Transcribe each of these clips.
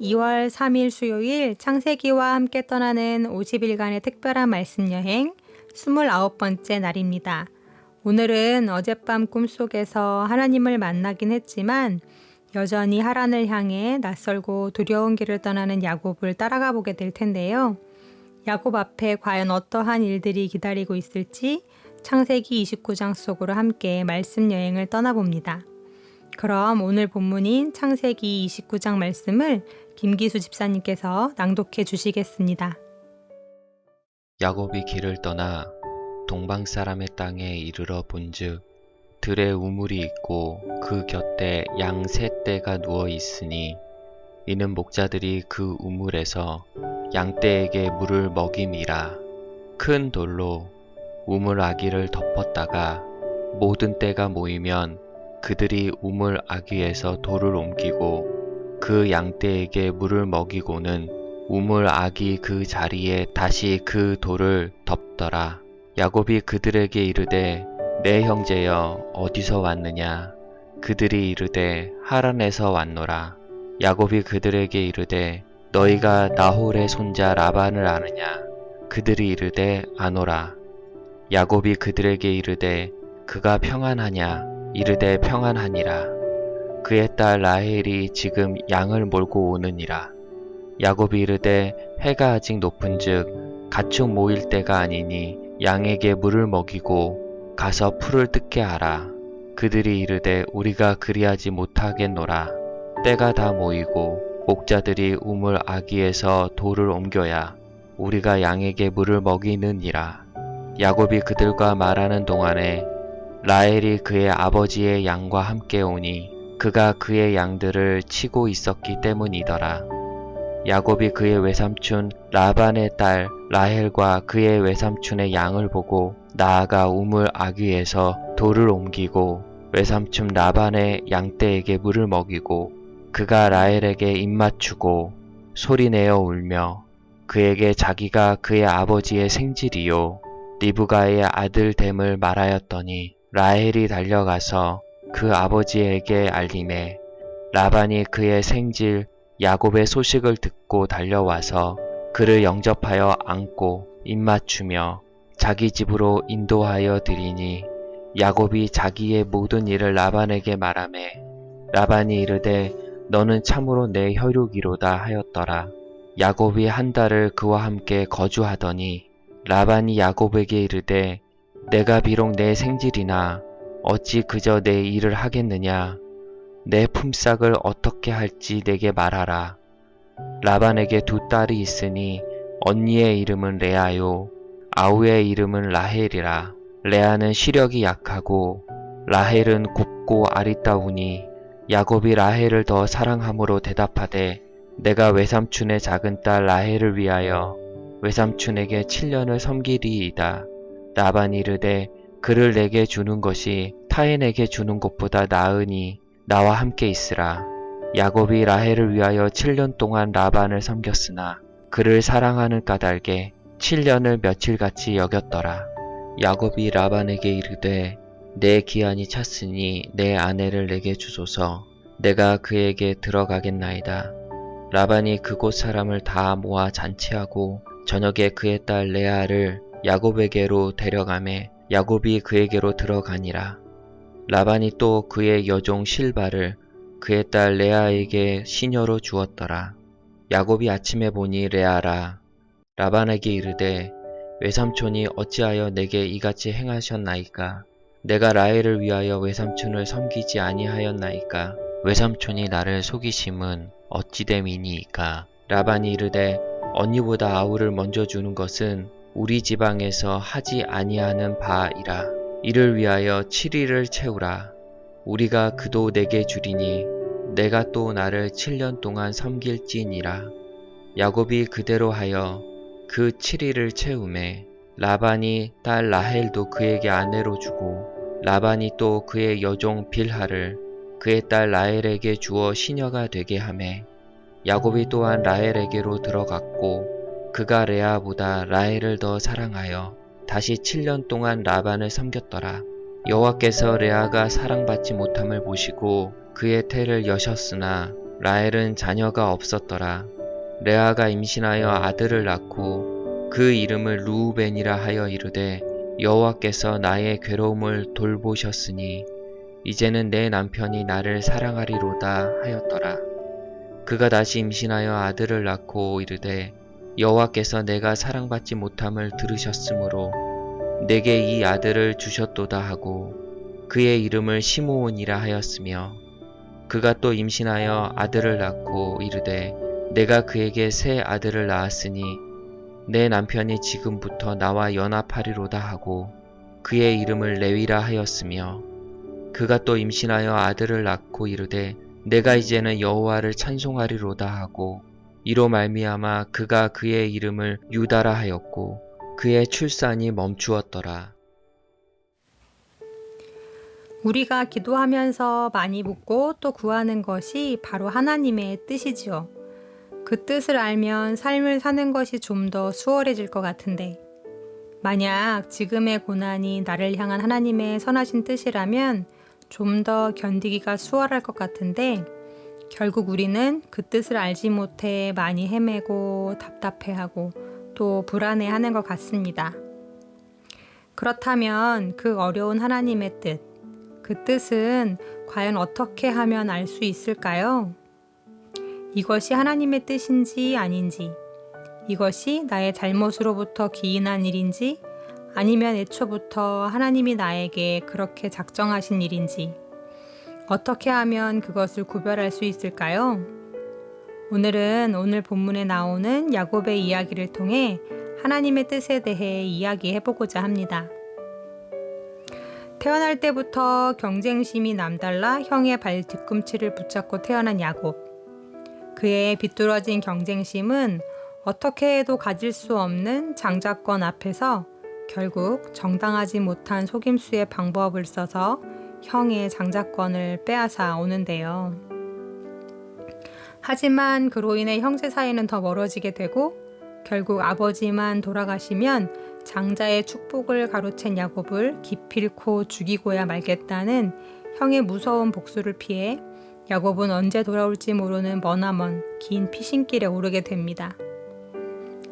2월 3일 수요일 창세기와 함께 떠나는 50일간의 특별한 말씀 여행 29번째 날입니다. 오늘은 어젯밤 꿈속에서 하나님을 만나긴 했지만 여전히 하란을 향해 낯설고 두려운 길을 떠나는 야곱을 따라가 보게 될 텐데요. 야곱 앞에 과연 어떠한 일들이 기다리고 있을지 창세기 29장 속으로 함께 말씀 여행을 떠나봅니다. 그럼 오늘 본문인 창세기 29장 말씀을 김기수 집사님께서 낭독해 주시겠습니다. 야곱이 길을 떠나 동방 사람의 땅에 이르러 본즉 들에 우물이 있고 그 곁에 양 셋 떼가 누워 있으니 이는 목자들이 그 우물에서 양떼에게 물을 먹임이라. 큰 돌로 우물 아귀를 덮었다가 모든 떼가 모이면 그들이 우물 아귀에서 돌을 옮기고 그 양떼에게 물을 먹이고는 우물 아귀 그 자리에 다시 그 돌을 덮더라. 야곱이 그들에게 이르되 내 형제여 어디서 왔느냐? 그들이 이르되 하란에서 왔노라. 야곱이 그들에게 이르되 너희가 나홀의 손자 라반을 아느냐? 그들이 이르되 아노라. 야곱이 그들에게 이르되 그가 평안하냐? 이르되 평안하니라. 그의 딸 라헬이 지금 양을 몰고 오느니라. 야곱이 이르되 해가 아직 높은즉 가축 모일 때가 아니니 양에게 물을 먹이고 가서 풀을 뜯게 하라. 그들이 이르되 우리가 그리하지 못하겠노라. 때가 다 모이고 목자들이 우물 아귀에서 돌을 옮겨야 우리가 양에게 물을 먹이느니라. 야곱이 그들과 말하는 동안에 라헬이 그의 아버지의 양과 함께 오니 그가 그의 양들을 치고 있었기 때문이더라. 야곱이 그의 외삼촌 라반의 딸 라헬과 그의 외삼촌의 양을 보고 나아가 우물 아귀에서 돌을 옮기고 외삼촌 라반의 양떼에게 물을 먹이고 그가 라헬에게 입맞추고 소리내어 울며 그에게 자기가 그의 아버지의 생질이요 리브가의 아들 됨을 말하였더니 라헬이 달려가서 그 아버지에게 알림해 라반이 그의 생질 야곱의 소식을 듣고 달려와서 그를 영접하여 안고 입맞추며 자기 집으로 인도하여 드리니 야곱이 자기의 모든 일을 라반에게 말하매 라반이 이르되 너는 참으로 내 혈육이로다 하였더라. 야곱이 한 달을 그와 함께 거주하더니 라반이 야곱에게 이르되 내가 비록 내 생질이나 어찌 그저 내 일을 하겠느냐. 내 품삯을 어떻게 할지 내게 말하라. 라반에게 두 딸이 있으니 언니의 이름은 레아요 아우의 이름은 라헬이라. 레아는 시력이 약하고 라헬은 곱고 아리따우니 야곱이 라헬을 더 사랑함으로 대답하되 내가 외삼촌의 작은 딸 라헬을 위하여 외삼촌에게 7년을 섬기리이다. 라반이 이르되 그를 내게 주는 것이 타인에게 주는 것보다 나으니 나와 함께 있으라. 야곱이 라헬을 위하여 7년 동안 라반을 섬겼으나 그를 사랑하는 까닭에 7년을 며칠같이 여겼더라. 야곱이 라반에게 이르되 내 기한이 찼으니 내 아내를 내게 주소서. 내가 그에게 들어가겠나이다. 라반이 그곳 사람을 다 모아 잔치하고 저녁에 그의 딸 레아를 야곱에게로 데려가매 야곱이 그에게로 들어가니라. 라반이 또 그의 여종 실바를 그의 딸 레아에게 시녀로 주었더라. 야곱이 아침에 보니 레아라. 라반에게 이르되 외삼촌이 어찌하여 내게 이같이 행하셨나이까? 내가 라헬을 위하여 외삼촌을 섬기지 아니하였나이까? 외삼촌이 나를 속이심은 어찌 됨이니이까? 라반이 이르되 언니보다 아우를 먼저 주는 것은 우리 지방에서 하지 아니하는 바이라. 이를 위하여 7일을 채우라. 우리가 그도 내게 주리니 내가 또 나를 7년 동안 섬길지니라. 야곱이 그대로 하여 그 7일을 채우매 라반이 딸 라헬도 그에게 아내로 주고 라반이 또 그의 여종 빌하를 그의 딸 라헬에게 주어 시녀가 되게 하매 야곱이 또한 라헬에게로 들어갔고 그가 레아보다 라헬을 더 사랑하여 다시 7년 동안 라반을 섬겼더라. 여호와께서 레아가 사랑받지 못함을 보시고 그의 태를 여셨으나 라헬은 자녀가 없었더라. 레아가 임신하여 아들을 낳고 그 이름을 르우벤이라 하여 이르되 여호와께서 나의 괴로움을 돌보셨으니 이제는 내 남편이 나를 사랑하리로다 하였더라. 그가 다시 임신하여 아들을 낳고 이르되 여호와께서 내가 사랑받지 못함을 들으셨으므로 내게 이 아들을 주셨도다 하고 그의 이름을 시므온이라 하였으며 그가 또 임신하여 아들을 낳고 이르되 내가 그에게 새 아들을 낳았으니 내 남편이 지금부터 나와 연합하리로다 하고 그의 이름을 레위라 하였으며 그가 또 임신하여 아들을 낳고 이르되 내가 이제는 여호와를 찬송하리로다 하고 이로 말미암아 그가 그의 이름을 유다라 하였고 그의 출산이 멈추었더라. 우리가 기도하면서 많이 묻고 또 구하는 것이 바로 하나님의 뜻이지요. 그 뜻을 알면 삶을 사는 것이 좀 더 수월해질 것 같은데, 만약 지금의 고난이 나를 향한 하나님의 선하신 뜻이라면 좀 더 견디기가 수월할 것 같은데, 결국 우리는 그 뜻을 알지 못해 많이 헤매고 답답해하고 또 불안해하는 것 같습니다. 그렇다면 그 어려운 하나님의 뜻, 그 뜻은 과연 어떻게 하면 알 수 있을까요? 이것이 하나님의 뜻인지 아닌지, 이것이 나의 잘못으로부터 기인한 일인지, 아니면 애초부터 하나님이 나에게 그렇게 작정하신 일인지, 어떻게 하면 그것을 구별할 수 있을까요? 오늘은 오늘 본문에 나오는 야곱의 이야기를 통해 하나님의 뜻에 대해 이야기해보고자 합니다. 태어날 때부터 경쟁심이 남달라 형의 발 뒤꿈치를 붙잡고 태어난 야곱. 그의 비뚤어진 경쟁심은 어떻게 해도 가질 수 없는 장자권 앞에서 결국 정당하지 못한 속임수의 방법을 써서 형의 장자권을 빼앗아 오는데요. 하지만 그로 인해 형제 사이는 더 멀어지게 되고 결국 아버지만 돌아가시면 장자의 축복을 가로챈 야곱을 기필코 죽이고야 말겠다는 형의 무서운 복수를 피해 야곱은 언제 돌아올지 모르는 머나먼 긴 피신길에 오르게 됩니다.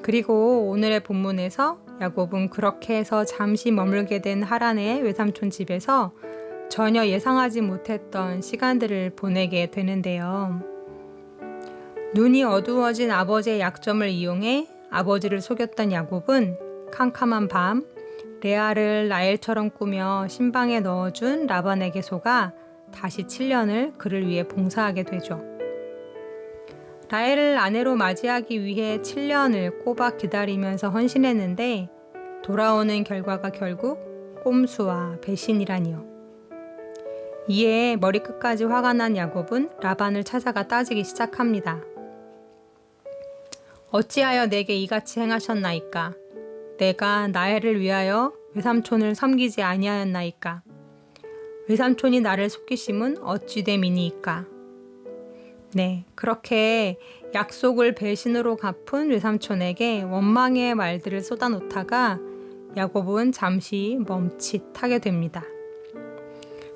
그리고 오늘의 본문에서 야곱은 그렇게 해서 잠시 머물게 된 하란의 외삼촌 집에서 전혀 예상하지 못했던 시간들을 보내게 되는데요. 눈이 어두워진 아버지의 약점을 이용해 아버지를 속였던 야곱은 캄캄한 밤 레아를 라헬처럼 꾸며 신방에 넣어준 라반에게 속아 다시 7년을 그를 위해 봉사하게 되죠. 라헬을 아내로 맞이하기 위해 7년을 꼬박 기다리면서 헌신했는데 돌아오는 결과가 결국 꼼수와 배신이라니요. 이에 머리끝까지 화가 난 야곱은 라반을 찾아가 따지기 시작합니다. 어찌하여 내게 이같이 행하셨나이까? 내가 라헬을 위하여 외삼촌을 섬기지 아니하였나이까? 외삼촌이 나를 속이심은 어찌 됨이니이까? 네, 그렇게 약속을 배신으로 갚은 외삼촌에게 원망의 말들을 쏟아놓다가 야곱은 잠시 멈칫하게 됩니다.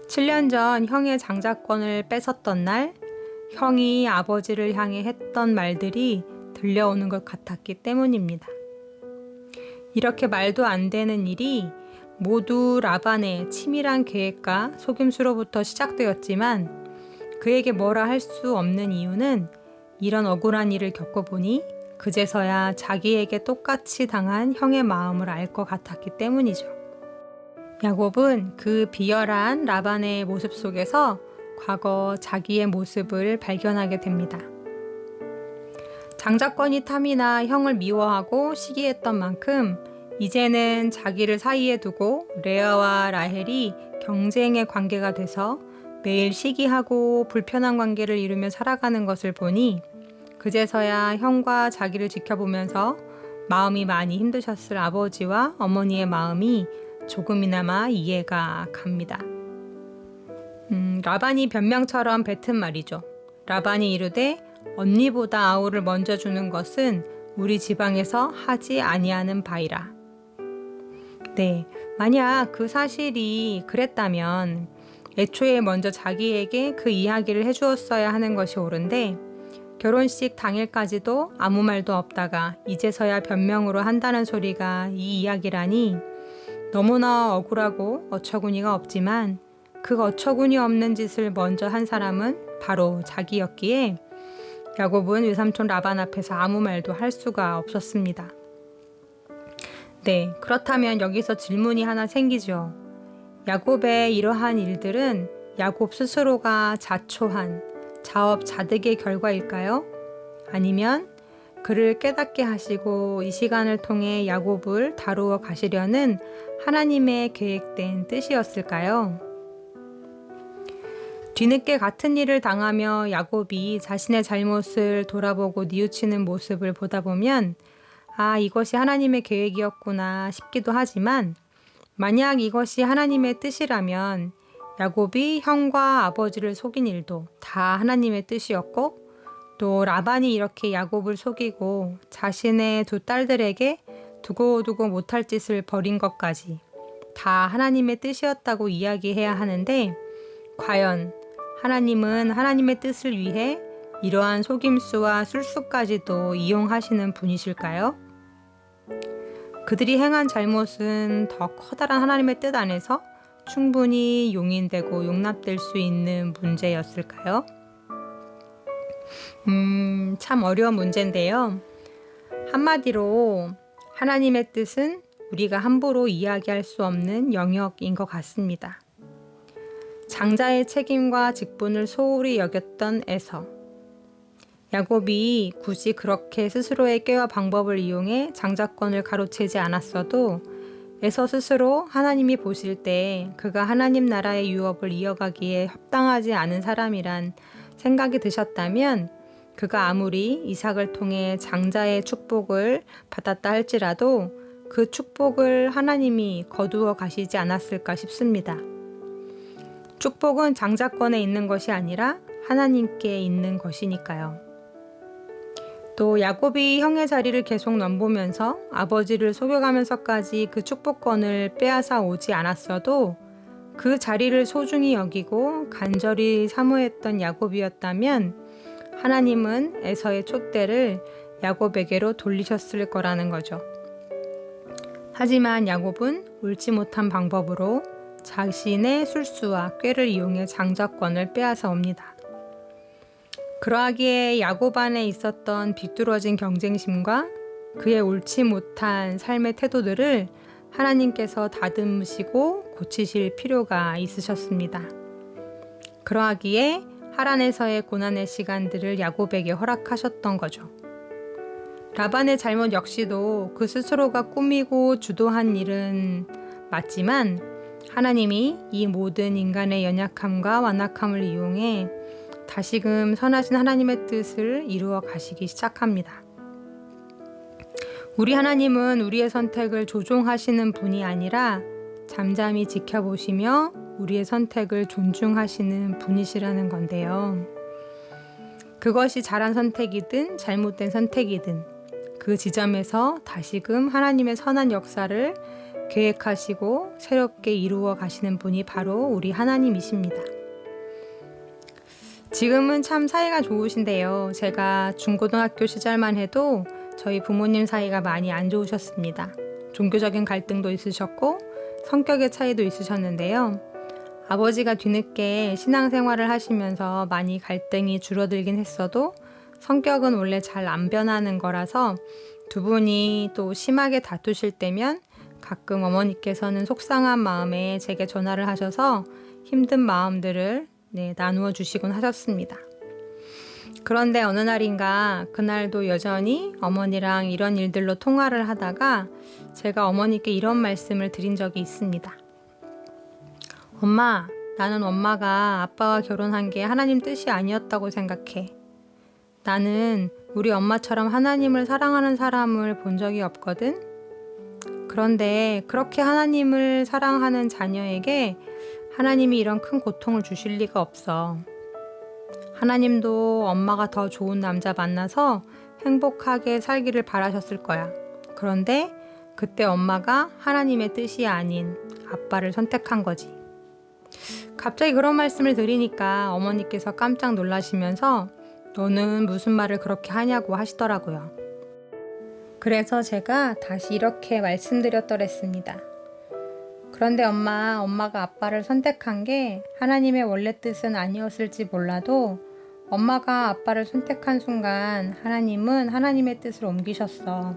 7년 전 형의 장자권을 뺏었던 날, 형이 아버지를 향해 했던 말들이 들려오는 것 같았기 때문입니다. 이렇게 말도 안 되는 일이 모두 라반의 치밀한 계획과 속임수로부터 시작되었지만 그에게 뭐라 할 수 없는 이유는 이런 억울한 일을 겪어보니 그제서야 자기에게 똑같이 당한 형의 마음을 알 것 같았기 때문이죠. 야곱은 그 비열한 라반의 모습 속에서 과거 자기의 모습을 발견하게 됩니다. 장자권이 탐이나 형을 미워하고 시기했던 만큼 이제는 자기를 사이에 두고 레아와 라헬이 경쟁의 관계가 돼서 매일 시기하고 불편한 관계를 이루며 살아가는 것을 보니 그제서야 형과 자기를 지켜보면서 마음이 많이 힘드셨을 아버지와 어머니의 마음이 조금이나마 이해가 갑니다. 라반이 변명처럼 뱉은 말이죠. 라반이 이르되 언니보다 아우를 먼저 주는 것은 우리 지방에서 하지 아니하는 바이라. 네, 만약 그 사실이 그랬다면 애초에 먼저 자기에게 그 이야기를 해주었어야 하는 것이 옳은데 결혼식 당일까지도 아무 말도 없다가 이제서야 변명으로 한다는 소리가 이 이야기라니 너무나 억울하고 어처구니가 없지만 그 어처구니 없는 짓을 먼저 한 사람은 바로 자기였기에 야곱은 외삼촌 라반 앞에서 아무 말도 할 수가 없었습니다. 네, 그렇다면 여기서 질문이 하나 생기죠. 야곱의 이러한 일들은 야곱 스스로가 자초한 자업자득의 결과일까요? 아니면 그를 깨닫게 하시고 이 시간을 통해 야곱을 다루어 가시려는 하나님의 계획된 뜻이었을까요? 뒤늦게 같은 일을 당하며 야곱이 자신의 잘못을 돌아보고 뉘우치는 모습을 보다 보면 이것이 하나님의 계획이었구나 싶기도 하지만 만약 이것이 하나님의 뜻이라면 야곱이 형과 아버지를 속인 일도 다 하나님의 뜻이었고 또 라반이 이렇게 야곱을 속이고 자신의 두 딸들에게 두고두고 못할 짓을 벌인 것까지 다 하나님의 뜻이었다고 이야기해야 하는데 과연 하나님은 하나님의 뜻을 위해 이러한 속임수와 술수까지도 이용하시는 분이실까요? 그들이 행한 잘못은 더 커다란 하나님의 뜻 안에서 충분히 용인되고 용납될 수 있는 문제였을까요? 참 어려운 문제인데요. 한마디로 하나님의 뜻은 우리가 함부로 이야기할 수 없는 영역인 것 같습니다. 장자의 책임과 직분을 소홀히 여겼던 에서, 야곱이 굳이 그렇게 스스로의 꾀와 방법을 이용해 장자권을 가로채지 않았어도 에서 스스로 하나님이 보실 때 그가 하나님 나라의 유업을 이어가기에 합당하지 않은 사람이란 생각이 드셨다면 그가 아무리 이삭을 통해 장자의 축복을 받았다 할지라도 그 축복을 하나님이 거두어 가시지 않았을까 싶습니다. 축복은 장자권에 있는 것이 아니라 하나님께 있는 것이니까요. 또 야곱이 형의 자리를 계속 넘보면서 아버지를 속여가면서까지 그 축복권을 빼앗아 오지 않았어도 그 자리를 소중히 여기고 간절히 사모했던 야곱이었다면 하나님은 에서의 촛대를 야곱에게로 돌리셨을 거라는 거죠. 하지만 야곱은 옳지 못한 방법으로 자신의 술수와 꾀를 이용해 장자권을 빼앗아 옵니다. 그러하기에 야곱 안에 있었던 비뚤어진 경쟁심과 그의 옳지 못한 삶의 태도들을 하나님께서 다듬으시고 고치실 필요가 있으셨습니다. 그러하기에 하란에서의 고난의 시간들을 야곱에게 허락하셨던 거죠. 라반의 잘못 역시도 그 스스로가 꾸미고 주도한 일은 맞지만 하나님이 이 모든 인간의 연약함과 완악함을 이용해 다시금 선하신 하나님의 뜻을 이루어 가시기 시작합니다. 우리 하나님은 우리의 선택을 조종하시는 분이 아니라 잠잠히 지켜보시며 우리의 선택을 존중하시는 분이시라는 건데요. 그것이 잘한 선택이든 잘못된 선택이든 그 지점에서 다시금 하나님의 선한 역사를 계획하시고 새롭게 이루어 가시는 분이 바로 우리 하나님이십니다. 지금은 참 사이가 좋으신데요. 제가 중고등학교 시절만 해도 저희 부모님 사이가 많이 안 좋으셨습니다. 종교적인 갈등도 있으셨고 성격의 차이도 있으셨는데요. 아버지가 뒤늦게 신앙생활을 하시면서 많이 갈등이 줄어들긴 했어도 성격은 원래 잘 안 변하는 거라서 두 분이 또 심하게 다투실 때면 가끔 어머니께서는 속상한 마음에 제게 전화를 하셔서 힘든 마음들을 나누어 주시곤 하셨습니다. 그런데 어느 날인가 그날도 여전히 어머니랑 이런 일들로 통화를 하다가 제가 어머니께 이런 말씀을 드린 적이 있습니다. 엄마, 나는 엄마가 아빠와 결혼한 게 하나님 뜻이 아니었다고 생각해. 나는 우리 엄마처럼 하나님을 사랑하는 사람을 본 적이 없거든. 그런데 그렇게 하나님을 사랑하는 자녀에게 하나님이 이런 큰 고통을 주실 리가 없어. 하나님도 엄마가 더 좋은 남자 만나서 행복하게 살기를 바라셨을 거야. 그런데 그때 엄마가 하나님의 뜻이 아닌 아빠를 선택한 거지. 갑자기 그런 말씀을 드리니까 어머니께서 깜짝 놀라시면서 너는 무슨 말을 그렇게 하냐고 하시더라고요. 그래서 제가 다시 이렇게 말씀드렸더랬습니다. 그런데 엄마가 아빠를 선택한 게 하나님의 원래 뜻은 아니었을지 몰라도 엄마가 아빠를 선택한 순간 하나님은 하나님의 뜻을 옮기셨어.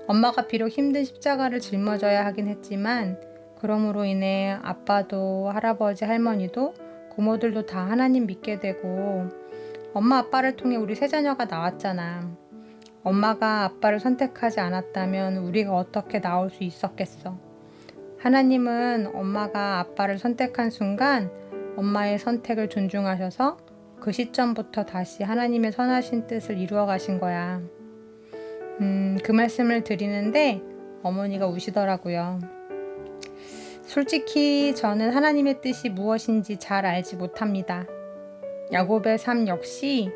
엄마가 비록 힘든 십자가를 짊어져야 하긴 했지만 그러므로 인해 아빠도 할아버지 할머니도 고모들도 다 하나님 믿게 되고 엄마 아빠를 통해 우리 세 자녀가 나왔잖아. 엄마가 아빠를 선택하지 않았다면 우리가 어떻게 나올 수 있었겠어. 하나님은 엄마가 아빠를 선택한 순간 엄마의 선택을 존중하셔서 그 시점부터 다시 하나님의 선하신 뜻을 이루어 가신 거야. 그 말씀을 드리는데 어머니가 우시더라고요. 솔직히 저는 하나님의 뜻이 무엇인지 잘 알지 못합니다. 야곱의 삶 역시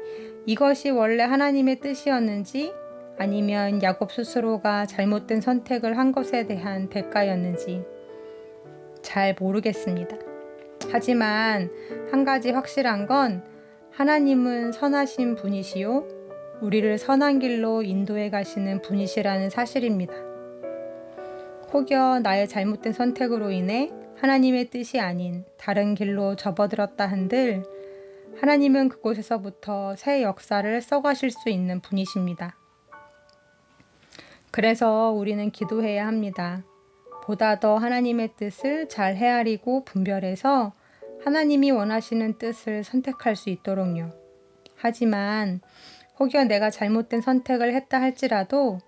이것이 원래 하나님의 뜻이었는지 아니면 야곱 스스로가 잘못된 선택을 한 것에 대한 대가였는지 잘 모르겠습니다. 하지만 한 가지 확실한 건 하나님은 선하신 분이시요 우리를 선한 길로 인도해 가시는 분이시라는 사실입니다. 혹여 나의 잘못된 선택으로 인해 하나님의 뜻이 아닌 다른 길로 접어들었다 한들 하나님은 그곳에서부터 새 역사를 써가실 수 있는 분이십니다. 그래서 우리는 기도해야 합니다. 보다 더 하나님의 뜻을 잘 헤아리고 분별해서 하나님이 원하시는 뜻을 선택할 수 있도록요. 하지만 혹여 내가 잘못된 선택을 했다 할지라도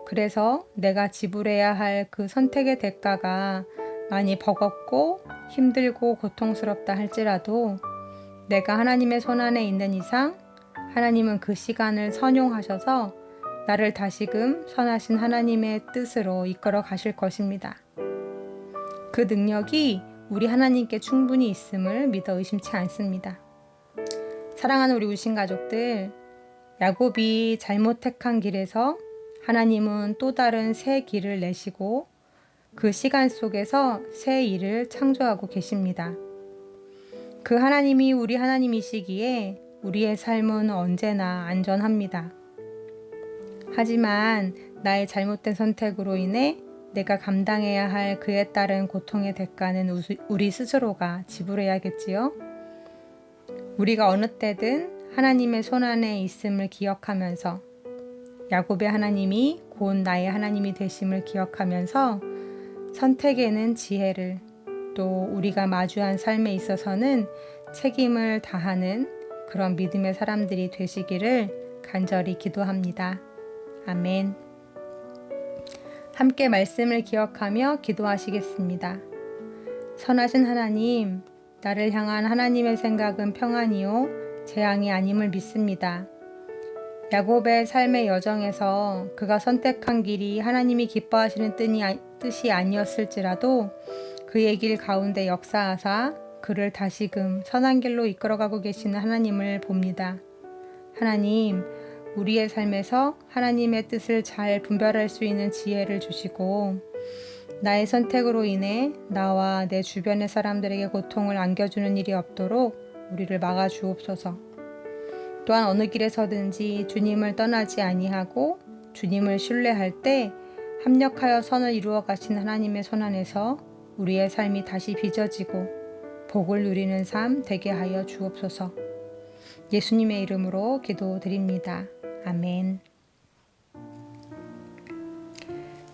그래서 내가 지불해야 할 그 선택의 대가가 많이 버겁고 힘들고 고통스럽다 할지라도 내가 하나님의 손안에 있는 이상 하나님은 그 시간을 선용하셔서 나를 다시금 선하신 하나님의 뜻으로 이끌어 가실 것입니다. 그 능력이 우리 하나님께 충분히 있음을 믿어 의심치 않습니다. 사랑하는 우리 우신 가족들, 야곱이 잘못 택한 길에서 하나님은 또 다른 새 길을 내시고 그 시간 속에서 새 일을 창조하고 계십니다. 그 하나님이 우리 하나님이시기에 우리의 삶은 언제나 안전합니다. 하지만 나의 잘못된 선택으로 인해 내가 감당해야 할 그에 따른 고통의 대가는 우리 스스로가 지불해야겠지요. 우리가 어느 때든 하나님의 손안에 있음을 기억하면서 야곱의 하나님이 곧 나의 하나님이 되심을 기억하면서 선택에는 지혜를 또 우리가 마주한 삶에 있어서는 책임을 다하는 그런 믿음의 사람들이 되시기를 간절히 기도합니다. 아멘. 함께 말씀을 기억하며 기도하시겠습니다. 선하신 하나님, 나를 향한 하나님의 생각은 평안이요 재앙이 아님을 믿습니다. 야곱의 삶의 여정에서 그가 선택한 길이 하나님이 기뻐하시는 뜻이 아니었을지라도 그의 길 가운데 역사하사 그를 다시금 선한 길로 이끌어가고 계시는 하나님을 봅니다. 하나님, 우리의 삶에서 하나님의 뜻을 잘 분별할 수 있는 지혜를 주시고 나의 선택으로 인해 나와 내 주변의 사람들에게 고통을 안겨주는 일이 없도록 우리를 막아주옵소서. 또한 어느 길에서든지 주님을 떠나지 아니하고 주님을 신뢰할 때 합력하여 선을 이루어 가신 하나님의 손안에서 우리의 삶이 다시 빚어지고 복을 누리는 삶 되게 하여 주옵소서. 예수님의 이름으로 기도드립니다. 아멘.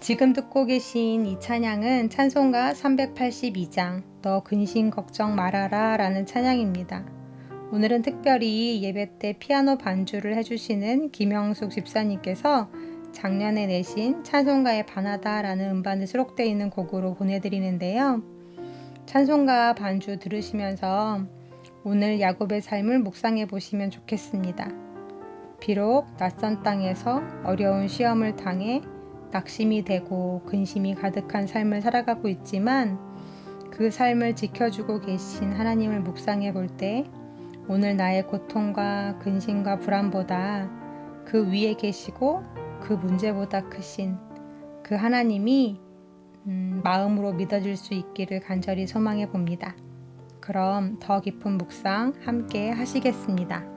지금 듣고 계신 이 찬양은 찬송가 382장 너 근심 걱정 말아라 라는 찬양입니다. 오늘은 특별히 예배 때 피아노 반주를 해주시는 김영숙 집사님께서 작년에 내신 찬송가의 반하다 라는 음반에 수록되어 있는 곡으로 보내드리는데요. 찬송가 반주 들으시면서 오늘 야곱의 삶을 묵상해 보시면 좋겠습니다. 비록 낯선 땅에서 어려운 시험을 당해 낙심이 되고 근심이 가득한 삶을 살아가고 있지만 그 삶을 지켜주고 계신 하나님을 묵상해 볼 때 오늘 나의 고통과 근심과 불안보다 그 위에 계시고 그 문제보다 크신 그 하나님이 마음으로 믿어질 수 있기를 간절히 소망해 봅니다. 그럼 더 깊은 묵상 함께 하시겠습니다.